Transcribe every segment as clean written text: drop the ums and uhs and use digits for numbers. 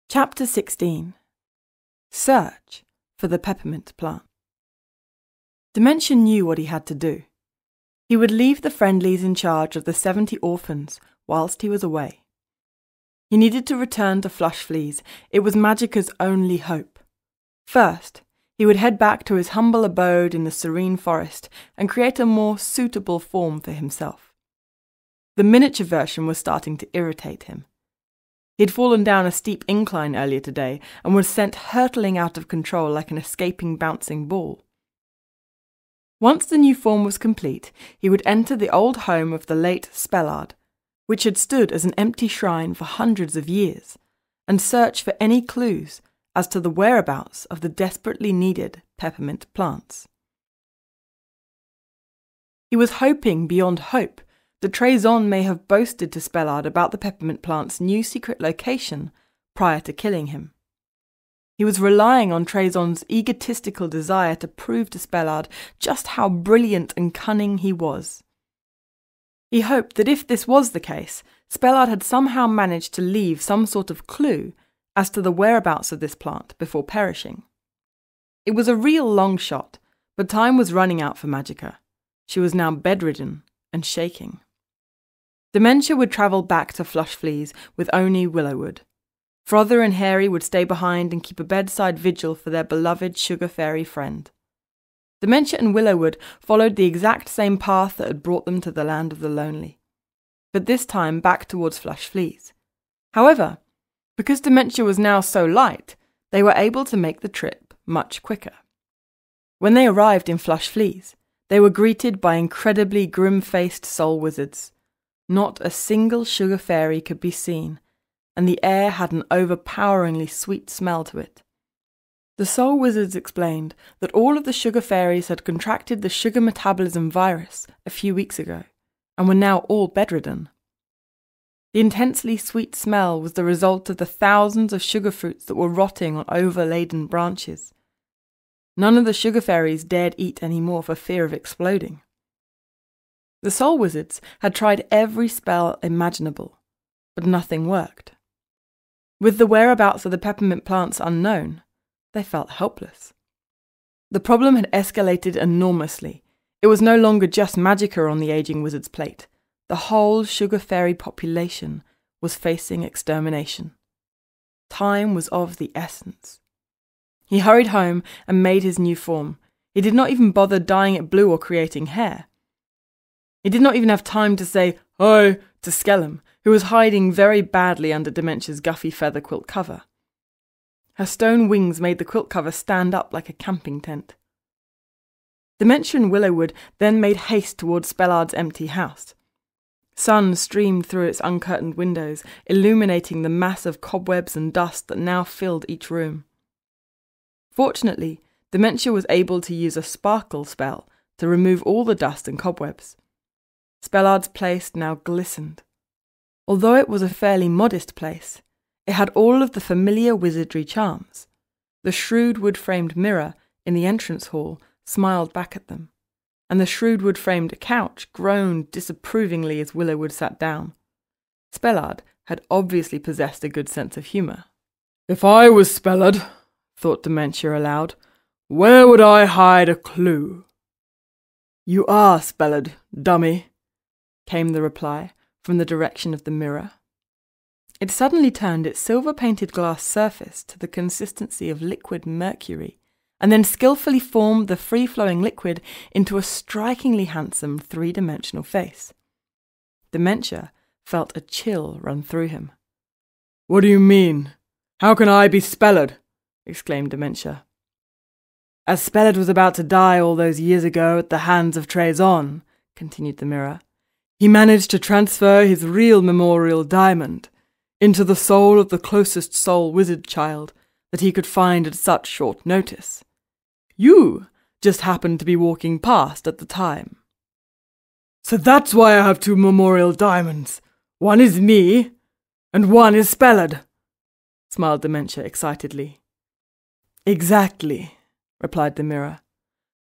Chapter 16. Search for the peppermint plant. Dementia knew what he had to do. He would leave the friendlies in charge of the 70 orphans whilst he was away. He needed to return to Flush Fleas. It was Magica's only hope. First, he would head back to his humble abode in the serene forest and create a more suitable form for himself. The miniature version was starting to irritate him. He had fallen down a steep incline earlier today and was sent hurtling out of control like an escaping bouncing ball. Once the new form was complete, he would enter the old home of the late Spellard, which had stood as an empty shrine for hundreds of years, and search for any clues as to the whereabouts of the desperately needed peppermint plants. He was hoping beyond hope that Trezon may have boasted to Spellard about the peppermint plant's new secret location prior to killing him. He was relying on Trezon's egotistical desire to prove to Spellard just how brilliant and cunning he was. He hoped that if this was the case, Spellard had somehow managed to leave some sort of clue as to the whereabouts of this plant before perishing. It was a real long shot, but time was running out for Magica. She was now bedridden and shaking. Dementia would travel back to Flush Fleas with only Willowwood. Frother and Hairy would stay behind and keep a bedside vigil for their beloved sugar fairy friend. Dementia and Willowwood followed the exact same path that had brought them to the land of the lonely, but this time back towards Flush Fleas. However, because Dementia was now so light, they were able to make the trip much quicker. When they arrived in Flush Fleas, they were greeted by incredibly grim-faced soul wizards. Not a single sugar fairy could be seen, and the air had an overpoweringly sweet smell to it. The soul wizards explained that all of the sugar fairies had contracted the sugar metabolism virus a few weeks ago, and were now all bedridden. The intensely sweet smell was the result of the thousands of sugar fruits that were rotting on overladen branches. None of the sugar fairies dared eat any more for fear of exploding. The soul wizards had tried every spell imaginable, but nothing worked. With the whereabouts of the peppermint plants unknown, they felt helpless. The problem had escalated enormously. It was no longer just Magica on the aging wizard's plate. The whole sugar fairy population was facing extermination. Time was of the essence. He hurried home and made his new form. He did not even bother dyeing it blue or creating hair. He did not even have time to say "Hi" to Skellum, who was hiding very badly under Dementia's guffy feather quilt cover. Her stone wings made the quilt cover stand up like a camping tent. Dementia and Willowwood then made haste towards Spellard's empty house. Sun streamed through its uncurtained windows, illuminating the mass of cobwebs and dust that now filled each room. Fortunately, Dementia was able to use a sparkle spell to remove all the dust and cobwebs. Spellard's place now glistened. Although it was a fairly modest place, it had all of the familiar wizardry charms. The shrewd wood-framed mirror in the entrance hall smiled back at them, and the shrewd wood-framed couch groaned disapprovingly as Willowwood sat down. Spellard had obviously possessed a good sense of humour. "If I was Spellard," thought Dementia aloud, "where would I hide a clue?" "You are Spellard, dummy," came the reply from the direction of the mirror. It suddenly turned its silver-painted glass surface to the consistency of liquid mercury, and then skillfully formed the free-flowing liquid into a strikingly handsome three-dimensional face. Dementia felt a chill run through him. "What do you mean? How can I be Spellard?" exclaimed Dementia. "As Spellard was about to die all those years ago at the hands of Trezon," continued the mirror, "he managed to transfer his real memorial diamond into the soul of the closest soul wizard child that he could find at such short notice. You just happened to be walking past at the time." "So that's why I have two memorial diamonds. One is me, and one is Spellard," smiled Dementia excitedly. "Exactly," replied the mirror.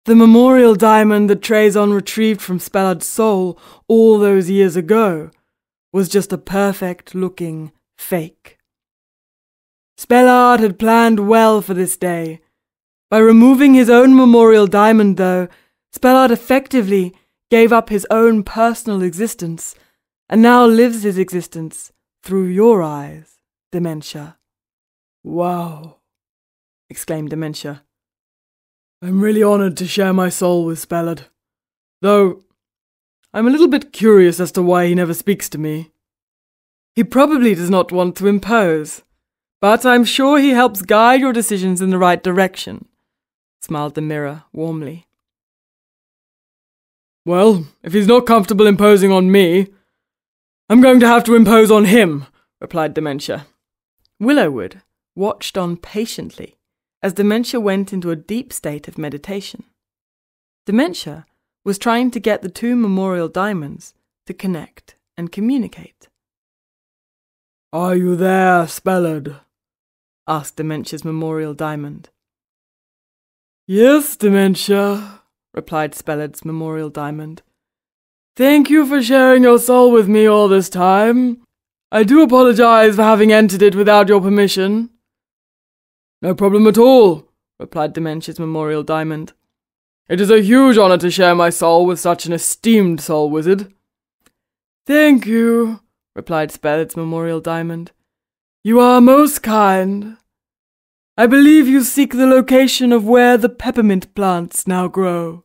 "The memorial diamond that Trezon retrieved from Spellard's soul all those years ago was just a perfect-looking fake." Spellard had planned well for this day. By removing his own memorial diamond, though, Spellard effectively gave up his own personal existence, and now lives his existence through your eyes, Dementia. Wow, exclaimed Dementia. I'm really honoured to share my soul with Spellard, though I'm a little bit curious as to why he never speaks to me. He probably does not want to impose, but I'm sure he helps guide your decisions in the right direction, smiled the mirror warmly. Well, if he's not comfortable imposing on me, I'm going to have to impose on him, replied Dementia. Willowwood watched on patiently as Dementia went into a deep state of meditation. Dementia was trying to get the two memorial diamonds to connect and communicate. Are you there, Spellard? Asked Dementia's memorial diamond. Yes, Dementia, replied Spellard's memorial diamond. Thank you for sharing your soul with me all this time. I do apologize for having entered it without your permission. No problem at all, replied Dementia's memorial diamond. It is a huge honor to share my soul with such an esteemed soul wizard. Thank you, replied Spellard's memorial diamond. You are most kind. I believe you seek the location of where the peppermint plants now grow.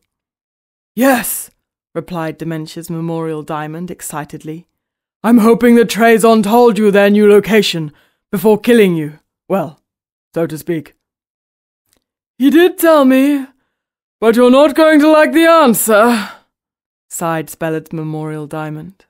Yes, replied Dementia's memorial diamond excitedly. I'm hoping that Trezon told you their new location before killing you. Well, so to speak. He did tell me, but you're not going to like the answer, sighed Spellard's memorial diamond.